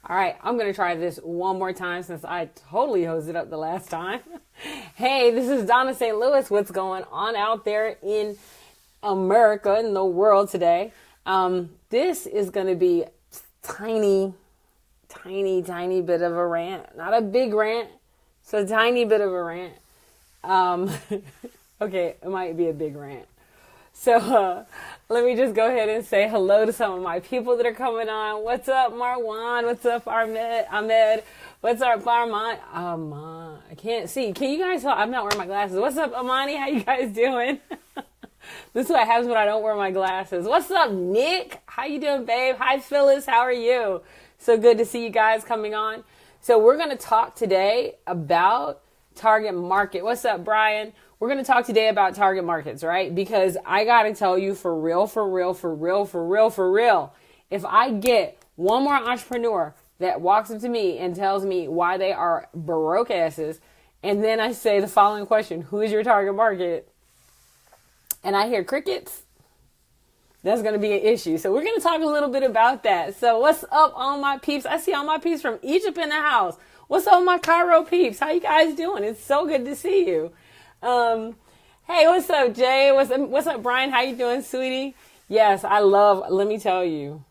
All right, I'm going to try this one more time since I totally hosed it up the last time. Hey, this is Dawnna St. Louis. What's going on out there in America, in the world today? This is going to be tiny bit of a rant. Not a big rant. It's a tiny bit of a rant. Okay, it might be a big rant. So let me just go ahead and say hello to some of my people that are coming on. What's up, Marwan? What's up, Ahmed? What's up, Armand? I can't see. Can you guys tell? I'm not wearing my glasses. What's up, Amani? How you guys doing? This is what happens when I don't wear my glasses. What's up, Nick? How you doing, babe? Hi, Phyllis. How are you? So good to see you guys coming on. So we're going to talk today about target market. What's up, Brian? We're going to talk today about target markets, right? Because I got to tell you for real, if I get one more entrepreneur that walks up to me and tells me why they are broke asses, and then I say the following question, who is your target market? And I hear crickets, that's going to be an issue. So we're going to talk a little bit about that. So what's up, all my peeps? I see all my peeps from Egypt in the house. What's up, my Cairo peeps? How you guys doing? It's so good to see you. Hey, what's up, Jay? What's up, Brian? How you doing, sweetie? Yes, let me tell you,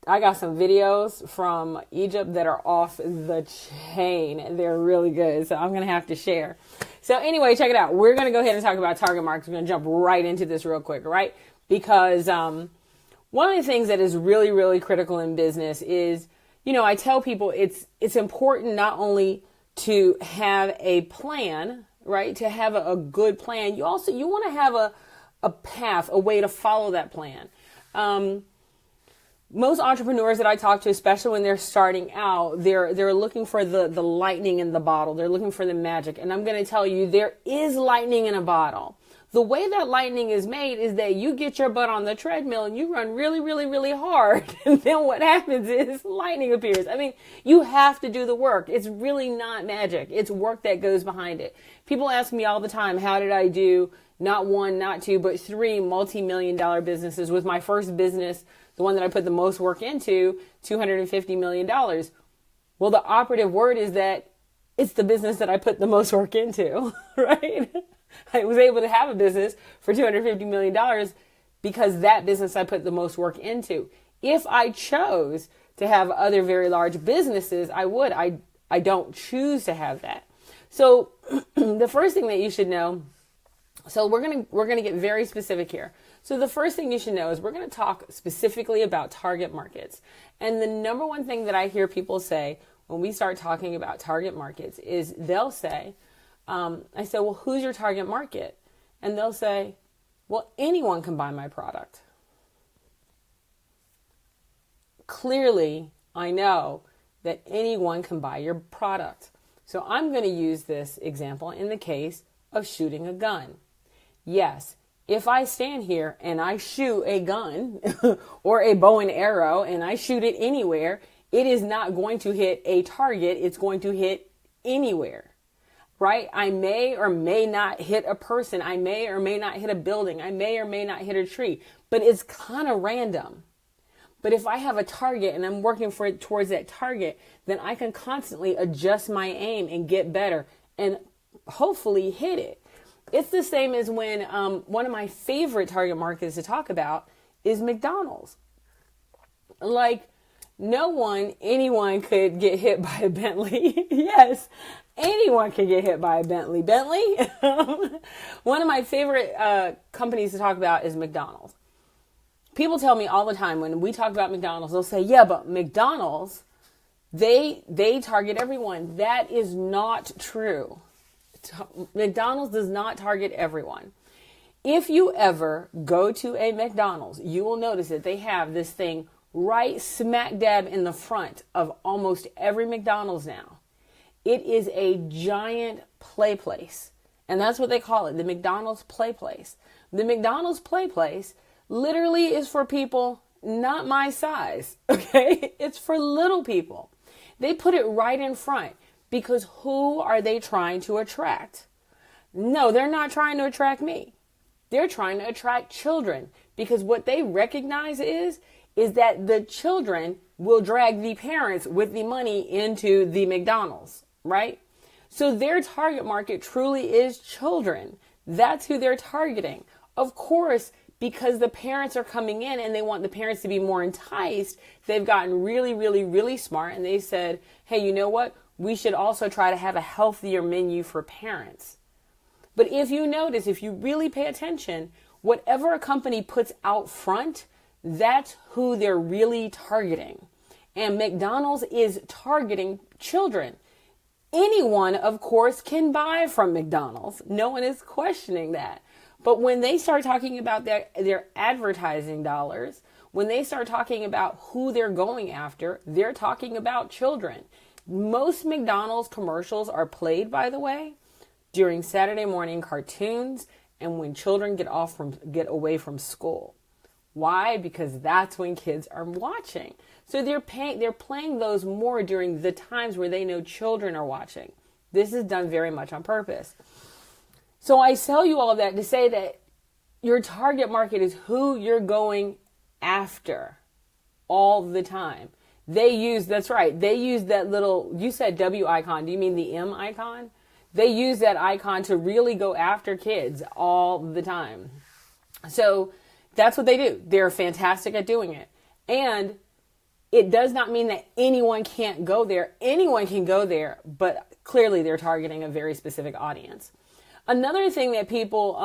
I got some videos from Egypt that are off the chain. They're really good. So I'm going to have to share. So anyway, check it out. We're going to go ahead and talk about target markets. We're going to jump right into this real quick, right? Because, one of the things that is really critical in business is, I tell people it's important not only to have a plan, right? To have a good plan. You want to have a path, a way to follow that plan. Most entrepreneurs that I talk to, especially when they're starting out, they're looking for the lightning in the bottle. They're looking for the magic. And I'm going to tell you, there is lightning in a bottle. The way that lightning is made is that you get your butt on the treadmill and you run really hard. And then what happens is lightning appears. I mean, you have to do the work. It's really not magic. It's work that goes behind it. People ask me all the time, how did I do not one, not two, but three multi-million-dollar businesses with my first business, the one that I put the most work into, $250 million. Well, the operative word is that it's the business that I put the most work into, right? I was able to have a business for $250 million because that business I put the most work into. If I chose to have other very large businesses, I would. I don't choose to have that. So the first thing that you should know, so we're going to get very specific here. So the first thing you should know is we're going to talk specifically about target markets. And the number one thing that I hear people say when we start talking about target markets is they'll say, I say, well, who's your target market? And they'll say, well, anyone can buy my product. Clearly, I know that anyone can buy your product. So I'm going to use this example in the case of shooting a gun. Yes, if I stand here and I shoot a gun or a bow and arrow and I shoot it anywhere, it is not going to hit a target. It's going to hit anywhere. Right? I may or may not hit a person. I may or may not hit a building. I may or may not hit a tree, but it's kind of random. But if I have a target and I'm working towards that target, then I can constantly adjust my aim and get better and hopefully hit it. It's the same as when one of my favorite target markets to talk about is McDonald's. Like anyone could get hit by a Bentley. Yes. Anyone can get hit by a Bentley. One of my favorite companies to talk about is McDonald's. People tell me all the time when we talk about McDonald's, they'll say, yeah, but McDonald's, they target everyone. That is not true. McDonald's does not target everyone. If you ever go to a McDonald's, you will notice that they have this thing right smack dab in the front of almost every McDonald's now. It is a giant play place. And that's what they call it, the McDonald's play place. The McDonald's play place literally is for people not my size, okay? It's for little people. They put it right in front because who are they trying to attract? No, they're not trying to attract me. They're trying to attract children because what they recognize is that the children will drag the parents with the money into the McDonald's, right? So their target market truly is children. That's who they're targeting. Of course, because the parents are coming in and they want the parents to be more enticed, they've gotten really, really, really smart. And they said, hey, you know what? We should also try to have a healthier menu for parents. But if you notice, if you really pay attention, whatever a company puts out front, that's who they're really targeting. And McDonald's is targeting children. Anyone, of course, can buy from McDonald's. No one is questioning that. But when they start talking about their advertising dollars, when they start talking about who they're going after, they're talking about children. Most McDonald's commercials are played, by the way, during Saturday morning cartoons and when children get away from school. Why? Because that's when kids are watching. So they're playing those more during the times where they know children are watching. This is done very much on purpose. So I tell you all of that to say that your target market is who you're going after all the time. That's right. They use that little, you said W icon. Do you mean the M icon? They use that icon to really go after kids all the time. So that's what they do. They're fantastic at doing it. And it does not mean that anyone can't go there. Anyone can go there, but clearly they're targeting a very specific audience. Another thing that people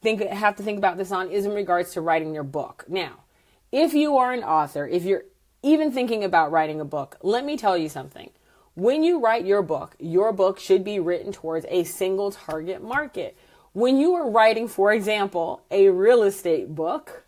have to think about this on is in regards to writing your book. Now, if you are an author, if you're even thinking about writing a book, let me tell you something. When you write your book should be written towards a single target market. When you are writing, for example, a real estate book,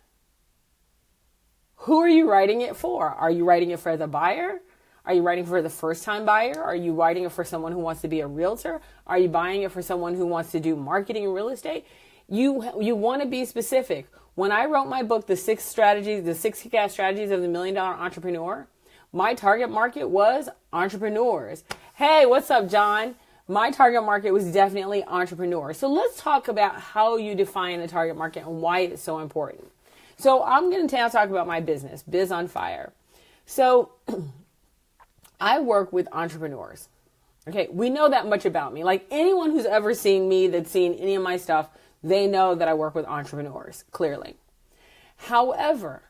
who are you writing it for? Are you writing it for the buyer? Are you writing for the first-time buyer? Are you writing it for someone who wants to be a realtor? Are you buying it for someone who wants to do marketing and real estate? You want to be specific. When I wrote my book, The Six Kick-Ass Strategies of the $1 Million Entrepreneur, my target market was entrepreneurs. Hey, what's up, John? My target market was definitely entrepreneurs. So let's talk about how you define a target market and why it's so important. So I'm going to now talk about my business, Biz on Fire. So I work with entrepreneurs. Okay, we know that much about me. Like anyone who's ever seen me, that's seen any of my stuff, they know that I work with entrepreneurs, clearly. However,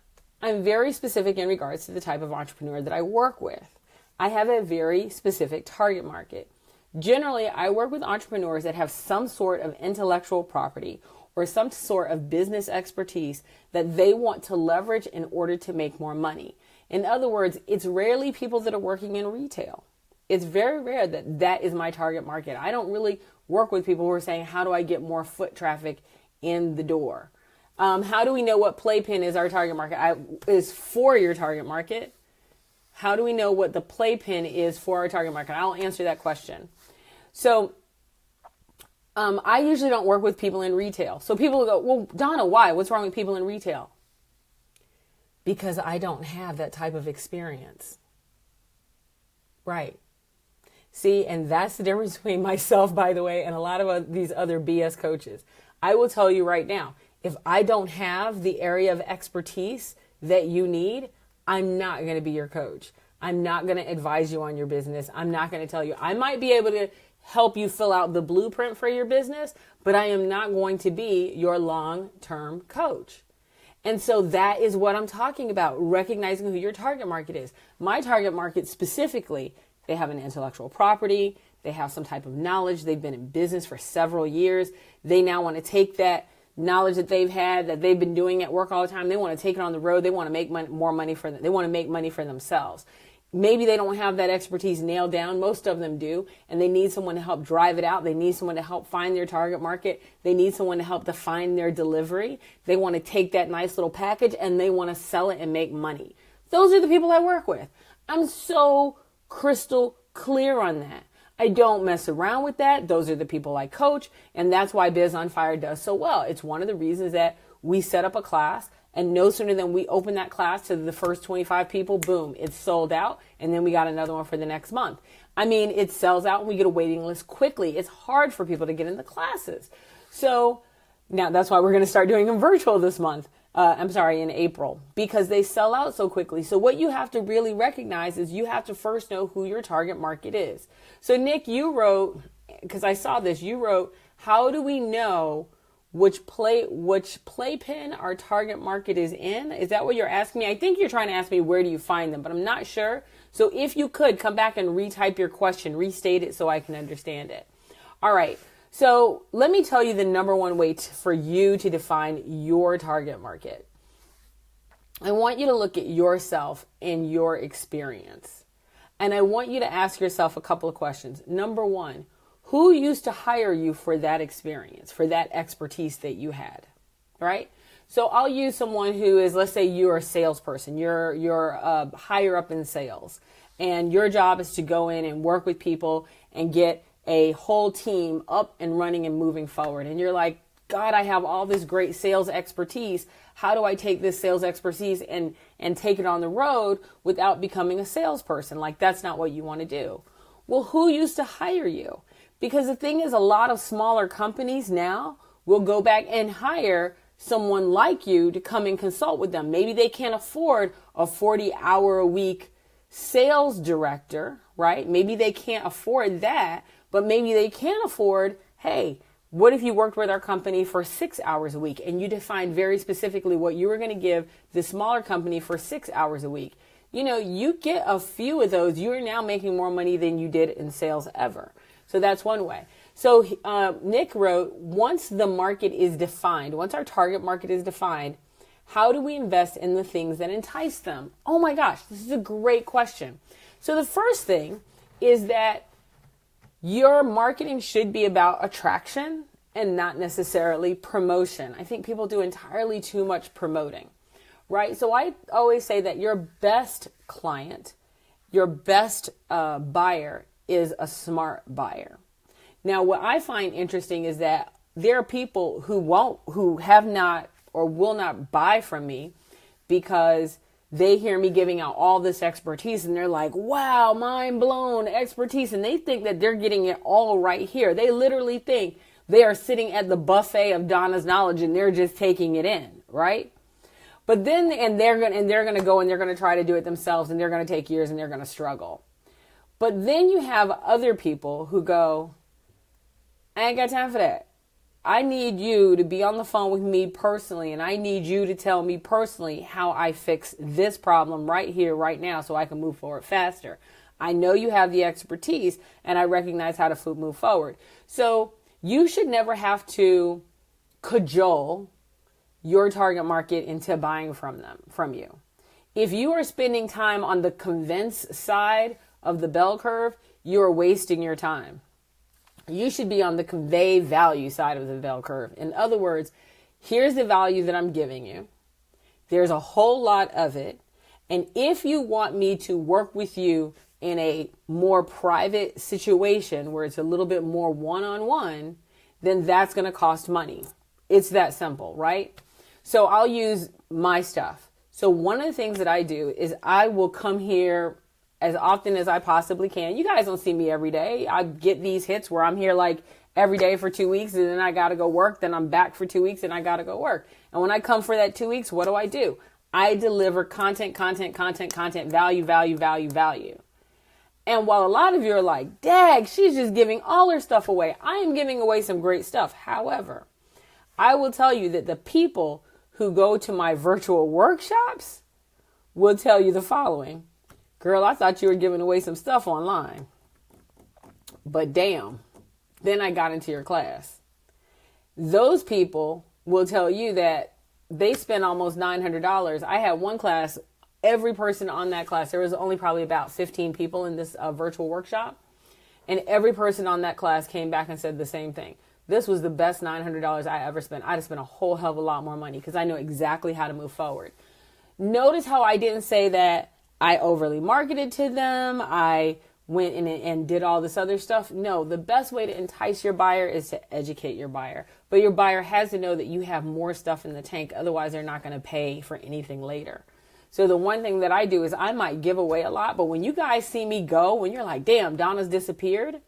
I'm very specific in regards to the type of entrepreneur that I work with. I have a very specific target market. Generally, I work with entrepreneurs that have some sort of intellectual property or some sort of business expertise that they want to leverage in order to make more money. In other words, it's rarely people that are working in retail. It's very rare that that is my target market. I don't really work with people who are saying, how do I get more foot traffic in the door? How do we know what playpen is our target market? Is for your target market? How do we know what the playpen is for our target market? I'll answer that question. So I usually don't work with people in retail. So people will go, well, Dawnna, why? What's wrong with people in retail? Because I don't have that type of experience. Right. See, and that's the difference between myself, by the way, and a lot of these other BS coaches. I will tell you right now, if I don't have the area of expertise that you need, I'm not going to be your coach. I'm not going to advise you on your business. I'm not going to tell you. I might be able to help you fill out the blueprint for your business, but I am not going to be your long-term coach. And so that is what I'm talking about, recognizing who your target market is. My target market specifically, they have an intellectual property, they have some type of knowledge, they've been in business for several years. They now want to take that knowledge that they've had, that they've been doing at work all the time, they want to take it on the road, they want to make more money for them, they want to make money for themselves. Maybe they don't have that expertise nailed down. Most of them do. And they need someone to help drive it out. They need someone to help find their target market. They need someone to help define their delivery. They want to take that nice little package and they want to sell it and make money. Those are the people I work with. I'm so crystal clear on that. I don't mess around with that. Those are the people I coach. And that's why Biz on Fire does so well. It's one of the reasons that we set up a class. And no sooner than we open that class to the first 25 people, boom, it's sold out. And then we got another one for the next month. I mean, it sells out and we get a waiting list quickly. It's hard for people to get in the classes. So now that's why we're going to start doing them virtual this month. in April, because they sell out so quickly. So what you have to really recognize is you have to first know who your target market is. So Nick, you wrote, because I saw this, you wrote, how do we know which playpen our target market is in? Is that what you're asking me? I think you're trying to ask me where do you find them, but I'm not sure. So if you could come back and retype your question, restate it so I can understand it. All right. So let me tell you the number one way for you to define your target market. I want you to look at yourself and your experience. And I want you to ask yourself a couple of questions. Number one, who used to hire you for that experience, for that expertise that you had, right? So I'll use someone who is, let's say you're a salesperson, you're higher up in sales, and your job is to go in and work with people and get a whole team up and running and moving forward. And you're like, God, I have all this great sales expertise. How do I take this sales expertise and take it on the road without becoming a salesperson? Like, that's not what you want to do. Well, who used to hire you? Because the thing is, a lot of smaller companies now will go back and hire someone like you to come and consult with them. Maybe they can't afford a 40-hour-a-week sales director, right? Maybe they can't afford that, but maybe they can afford, hey, what if you worked with our company for 6 hours a week and you defined very specifically what you were going to give the smaller company for 6 hours a week? You know, you get a few of those, you're now making more money than you did in sales ever. So that's one way. So Nick wrote, once the market is defined, once our target market is defined, how do we invest in the things that entice them? Oh my gosh, this is a great question. So the first thing is that your marketing should be about attraction and not necessarily promotion. I think people do entirely too much promoting, right? So I always say that your best client, your best buyer is a smart buyer. Now, what I find interesting is that there are people who have not or will not buy from me because they hear me giving out all this expertise and they're like, wow, mind blown expertise. And they think that they're getting it all right here. They literally think they are sitting at the buffet of Dawnna's knowledge and they're just taking it in, right? But then, they're going to go and they're going to try to do it themselves and they're going to take years and they're going to struggle. But then you have other people who go, I ain't got time for that. I need you to be on the phone with me personally, and I need you to tell me personally how I fix this problem right here, right now, so I can move forward faster. I know you have the expertise, and I recognize how to move forward. So you should never have to cajole your target market into buying from you. If you are spending time on the convince side of the bell curve, you are wasting your time. You should be on the convey value side of the bell curve. In other words, here's the value that I'm giving you. There's a whole lot of it. And if you want me to work with you in a more private situation where it's a little bit more one-on-one, then that's going to cost money. It's that simple, right? So I'll use my stuff. So one of the things that I do is I will come here as often as I possibly can. You guys don't see me every day. I get these hits where I'm here like every day for 2 weeks and then I got to go work. Then I'm back for 2 weeks and I got to go work. And when I come for that 2 weeks, what do? I deliver content, value. And while a lot of you are like, dag, she's just giving all her stuff away, I am giving away some great stuff. However, I will tell you that the people who go to my virtual workshops will tell you the following. Girl, I thought you were giving away some stuff online. But damn, then I got into your class. Those people will tell you that they spent almost $900. I had one class, every person on that class, there was only probably about 15 people in this virtual workshop. And every person on that class came back and said the same thing. This was the best $900 I ever spent. I'd have spent a whole hell of a lot more money because I know exactly how to move forward. Notice how I didn't say that I overly marketed to them. I went in and did all this other stuff. No, the best way to entice your buyer is to educate your buyer. But your buyer has to know that you have more stuff in the tank. Otherwise, they're not going to pay for anything later. So the one thing that I do is I might give away a lot. But when you guys see me go, when you're like, damn, Dawnna's disappeared.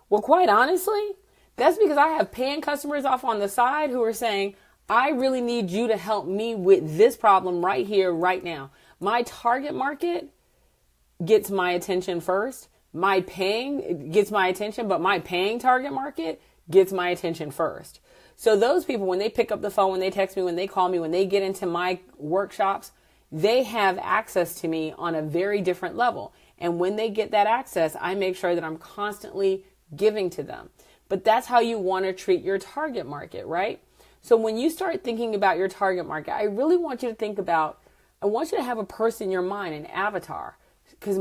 Well, quite honestly, that's because I have paying customers off on the side who are saying, I really need you to help me with this problem right here, right now. My target market gets my attention first. My paying gets my attention, but my paying target market gets my attention first. So those people, when they pick up the phone, when they text me, when they call me, when they get into my workshops, they have access to me on a very different level. And when they get that access, I make sure that I'm constantly giving to them. But that's how you want to treat your target market, right? So when you start thinking about your target market, I really want you to think about, I want you to have a person in your mind, an avatar, because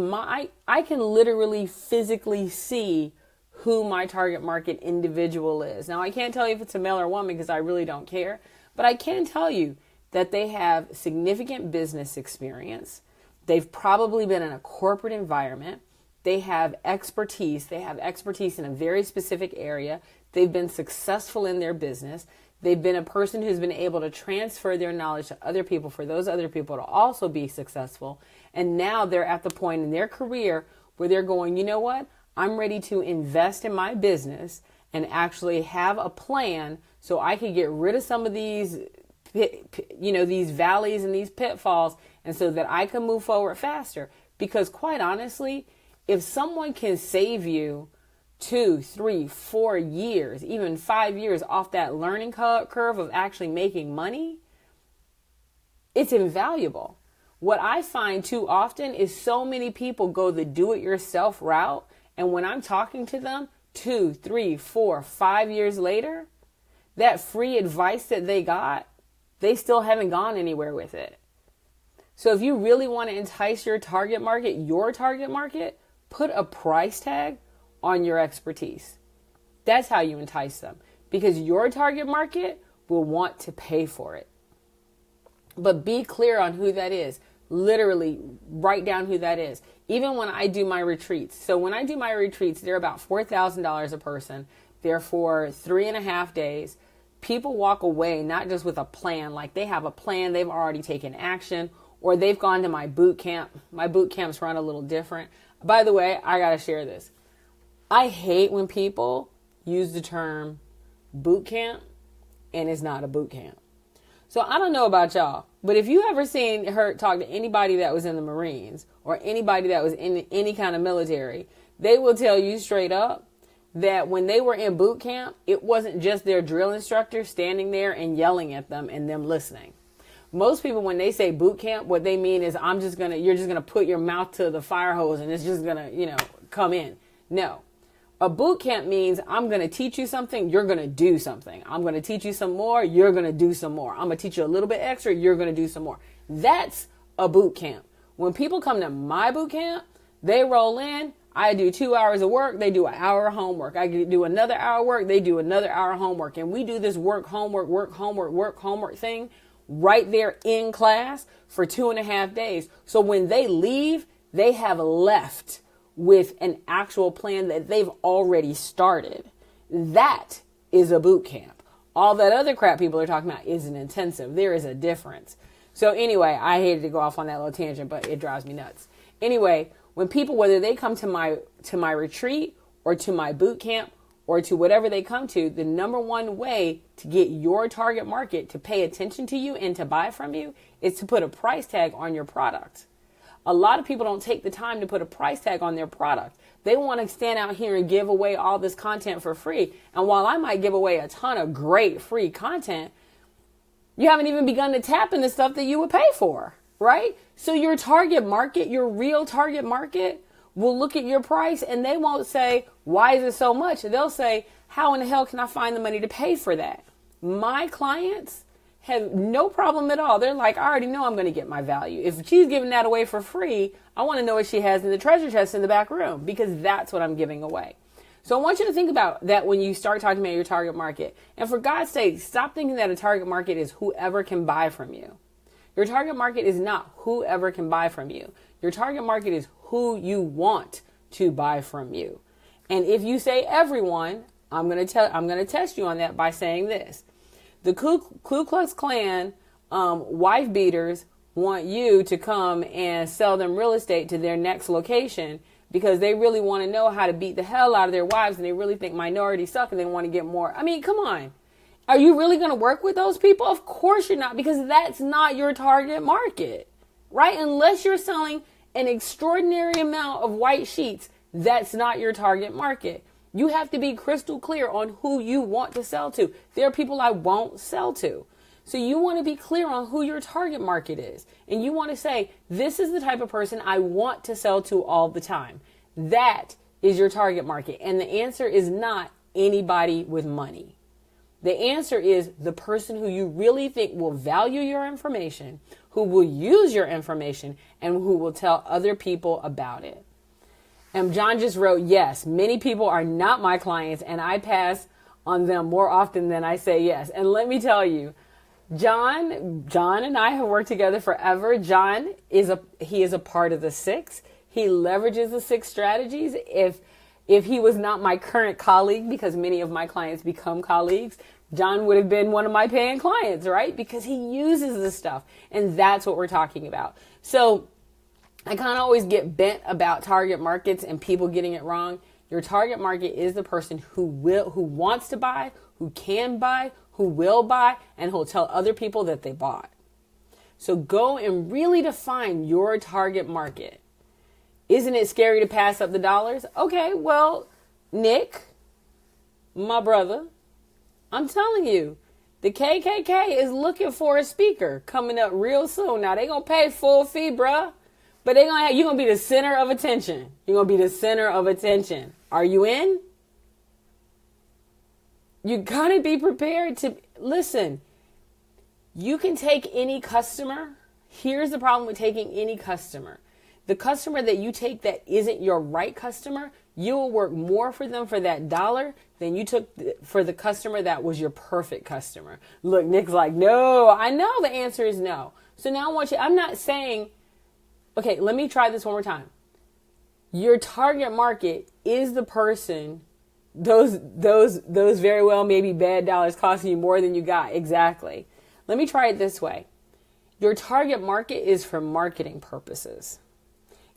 I can literally physically see who my target market individual is. Now, I can't tell you if it's a male or woman because I really don't care, but I can tell you that they have significant business experience. They've probably been in a corporate environment. They have expertise. They have expertise in a very specific area. They've been successful in their business. They've been a person who's been able to transfer their knowledge to other people for those other people to also be successful. And now they're at the point in their career where they're going, you know what? I'm ready to invest in my business and actually have a plan so I can get rid of some of these, these valleys and these pitfalls, and so that I can move forward faster. Because quite honestly, if someone can save you 2, 3, 4 years, even 5 years off that learning curve of actually making money, it's invaluable. What I find too often is so many people go the do-it-yourself route, and when I'm talking to them 2, 3, 4, 5 years later, that free advice that they got, they still haven't gone anywhere with it. So if you really want to entice your target market, put a price tag on your expertise. That's how you entice them, because your target market will want to pay for it. But be clear on who that is. Literally write down who that is. Even when I do my retreats. So when I do my retreats, they're about $4,000 a person. They're for 3.5 days. People walk away not just with a plan, like they have a plan, they've already taken action, or they've gone to my boot camp. My boot camps run a little different. By the way, I got to share this. I hate when people use the term boot camp and it's not a boot camp. So I don't know about y'all, but if you ever talk to anybody that was in the Marines or anybody that was in any kind of military, they will tell you straight up that when they were in boot camp, it wasn't just their drill instructor standing there and yelling at them and them listening. Most people, when they say boot camp, what they mean is you're just gonna put your mouth to the fire hose and it's just gonna, come in. No. A boot camp means I'm going to teach you something, you're going to do something. I'm going to teach you some more, you're going to do some more. I'm going to teach you a little bit extra, you're going to do some more. That's a boot camp. When people come to my boot camp, they roll in, I do 2 hours of work, they do an hour of homework. I do another hour of work, they do another hour of homework. And we do this work, homework thing right there in class for 2.5 days. So when they leave, they have left with an actual plan that they've already started. That is a boot camp. All that other crap people are talking about is an intensive. There is a difference. So anyway, I hated to go off on that little tangent, but it drives me nuts. Anyway, when people, whether they come to my retreat or to my boot camp or to whatever they come to, the number one way to get your target market to pay attention to you and to buy from you is to put a price tag on your product. A lot of people don't take the time to put a price tag on their product. They want to stand out here and give away all this content for free. And while I might give away a ton of great free content, you haven't even begun to tap into stuff that you would pay for, right? So your target market, your real target market, will look at your price and they won't say, why is it so much? They'll say, how in the hell can I find the money to pay for that? My clients have no problem at all. They're like, I already know I'm going to get my value. If she's giving that away for free, I want to know what she has in the treasure chest in the back room, because that's what I'm giving away. So I want you to think about that when you start talking about your target market. And for God's sake, stop thinking that a target market is whoever can buy from you. Your target market is not whoever can buy from you. Your target market is who you want to buy from you. And if you say everyone, I'm going to test you on that by saying this. The Ku Klux Klan wife beaters want you to come and sell them real estate to their next location because they really want to know how to beat the hell out of their wives and they really think minorities suck and they want to get more. I mean, come on. Are you really going to work with those people? Of course you're not, because that's not your target market, right? Unless you're selling an extraordinary amount of white sheets, that's not your target market. You have to be crystal clear on who you want to sell to. There are people I won't sell to. So you want to be clear on who your target market is. And you want to say, this is the type of person I want to sell to all the time. That is your target market. And the answer is not anybody with money. The answer is the person who you really think will value your information, who will use your information, and who will tell other people about it. And John just wrote, yes, many people are not my clients, and I pass on them more often than I say yes. And let me tell you, John and I have worked together forever. John is a part of the six. He leverages the six strategies. If he was not my current colleague, because many of my clients become colleagues, John would have been one of my paying clients, right? Because he uses this stuff. And that's what we're talking about. So I kind of always get bent about target markets and people getting it wrong. Your target market is the person who wants to buy, who can buy, who will buy, and who'll tell other people that they bought. So go and really define your target market. Isn't it scary to pass up the dollars? Okay, well, Nick, my brother, I'm telling you, the KKK is looking for a speaker coming up real soon. Now, they're going to pay full fee, bruh. But you're going to be the center of attention. You're going to be the center of attention. Are you in? You got to be prepared to listen. You can take any customer. Here's the problem with taking any customer. The customer that you take that isn't your right customer, you will work more for them for that dollar than you took for the customer that was your perfect customer. Look, Nick's like, no, I know the answer is no. So now I'm not saying, okay, let me try this one more time. Your target market is the person, those very well maybe bad dollars costing you more than you got. Exactly. Let me try it this way. Your target market is for marketing purposes.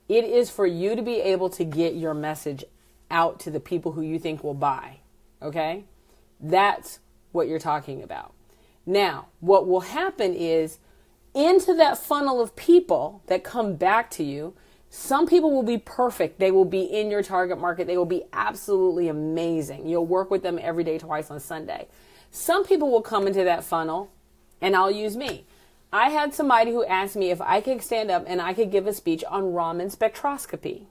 It is for you to be able to get your message out to the people who you think will buy. Okay? That's what you're talking about. Now, what will happen is into that funnel of people that come back to you, some people will be perfect. They will be in your target market. They will be absolutely amazing. You'll work with them every day, twice on Sunday. Some people will come into that funnel, and I'll use me. I had somebody who asked me if I could stand up and I could give a speech on Raman spectroscopy.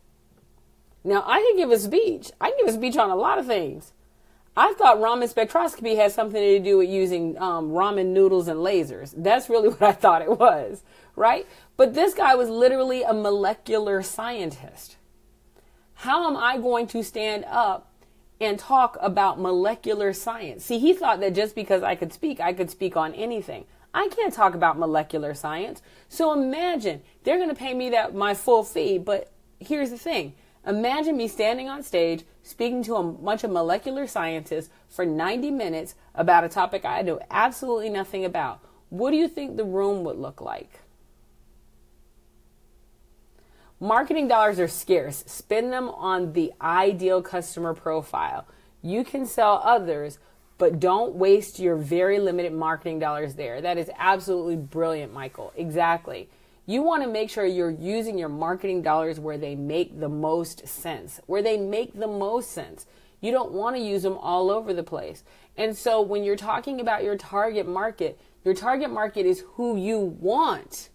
Now, I can give a speech. I can give a speech on a lot of things. I thought Raman spectroscopy had something to do with using ramen noodles and lasers. That's really what I thought it was, right? But this guy was literally a molecular scientist. How am I going to stand up and talk about molecular science? See, he thought that just because I could speak on anything. I can't talk about molecular science. So imagine they're going to pay me my full fee. But here's the thing. Imagine me standing on stage speaking to a bunch of molecular scientists for 90 minutes about a topic I know absolutely nothing about. What do you think the room would look like? Marketing dollars are scarce. Spend them on the ideal customer profile. You can sell others, but don't waste your very limited marketing dollars there. That is absolutely brilliant, Michael. Exactly. You want to make sure you're using your marketing dollars where they make the most sense. Where they make the most sense. You don't want to use them all over the place. And so when you're talking about your target market is who you want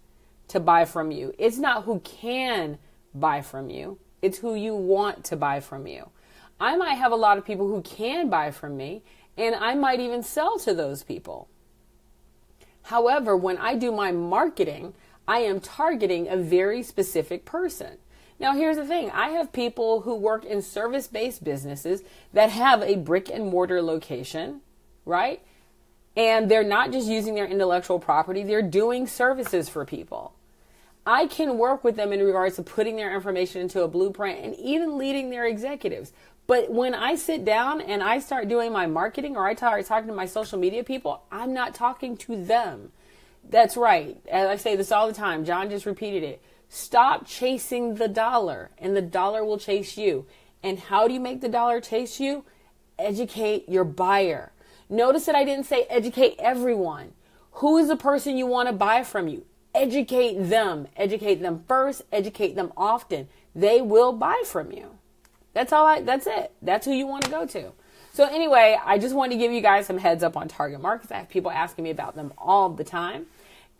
to buy from you. It's not who can buy from you. It's who you want to buy from you. I might have a lot of people who can buy from me, and I might even sell to those people. However, when I do my marketing, I am targeting a very specific person. Now, here's the thing. I have people who work in service-based businesses that have a brick and mortar location, right? And they're not just using their intellectual property. They're doing services for people. I can work with them in regards to putting their information into a blueprint and even leading their executives. But when I sit down and I start doing my marketing or I start talking to my social media people, I'm not talking to them. That's right. As I say this all the time, John just repeated it. Stop chasing the dollar and the dollar will chase you. And how do you make the dollar chase you? Educate your buyer. Notice that I didn't say educate everyone. Who is the person you want to buy from you? Educate them. Educate them first. Educate them often. They will buy from you. That's it. That's who you want to go to. So anyway, I just wanted to give you guys some heads up on target markets. I have people asking me about them all the time.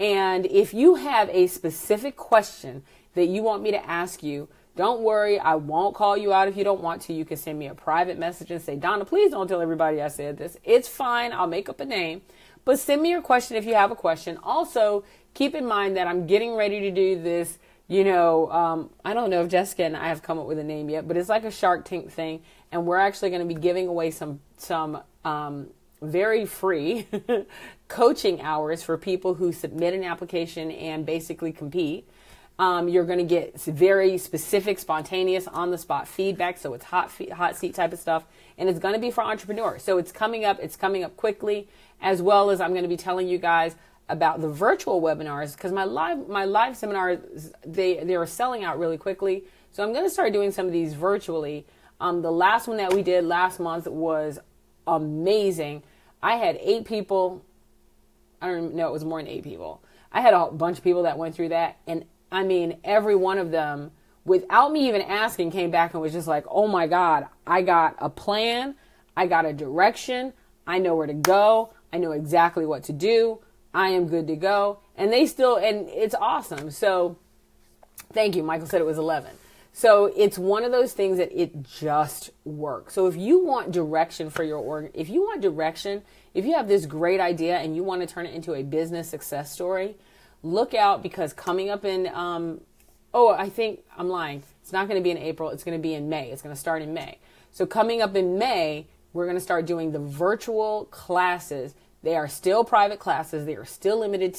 And if you have a specific question that you want me to ask you, don't worry. I won't call you out if you don't want to. You can send me a private message and say, Dawnna, please don't tell everybody I said this. It's fine. I'll make up a name. But send me your question if you have a question. Also, keep in mind that I'm getting ready to do this, I don't know if Jessica and I have come up with a name yet, but it's like a Shark Tank thing. And we're actually going to be giving away some very free coaching hours for people who submit an application and basically compete. You're going to get very specific, spontaneous, on-the-spot feedback. So it's hot seat type of stuff. And it's going to be for entrepreneurs. So it's coming up. It's coming up quickly, as well as I'm going to be telling you guys about the virtual webinars, because my live seminars, they are selling out really quickly. So I'm going to start doing some of these virtually. The last one that we did last month was amazing. I had 8 people. I don't even know, it was more than 8 people. I had a bunch of people that went through that. And I mean, every one of them, without me even asking, came back and was just like, oh my God, I got a plan. I got a direction. I know where to go. I know exactly what to do. I am good to go. And it's awesome. So thank you. Michael said it was 11. So it's one of those things that it just works. So if you want direction for your if you have this great idea and you want to turn it into a business success story, look out, because coming up in, I think I'm lying. It's not going to be in April. It's going to be in May. It's going to start in May. So coming up in May, we're going to start doing the virtual classes. They are still private classes. They are still limited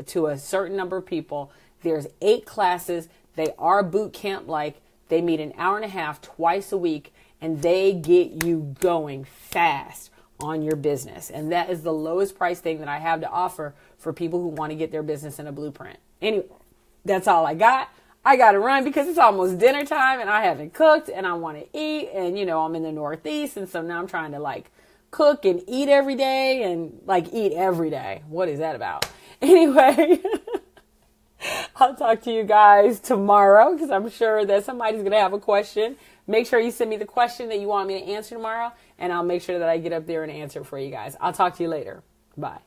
to a certain number of people. There's 8 classes. They are boot camp like. They meet an hour and a half twice a week, and they get you going fast on your business. And that is the lowest price thing that I have to offer for people who want to get their business in a blueprint. Anyway, that's all I got. I got to run because it's almost dinner time and I haven't cooked and I want to eat. And, I'm in the Northeast. And so now I'm trying to cook and eat every day and eat every day. What is that about? Anyway, I'll talk to you guys tomorrow because I'm sure that somebody's going to have a question. Make sure you send me the question that you want me to answer tomorrow, and I'll make sure that I get up there and answer for you guys. I'll talk to you later. Bye.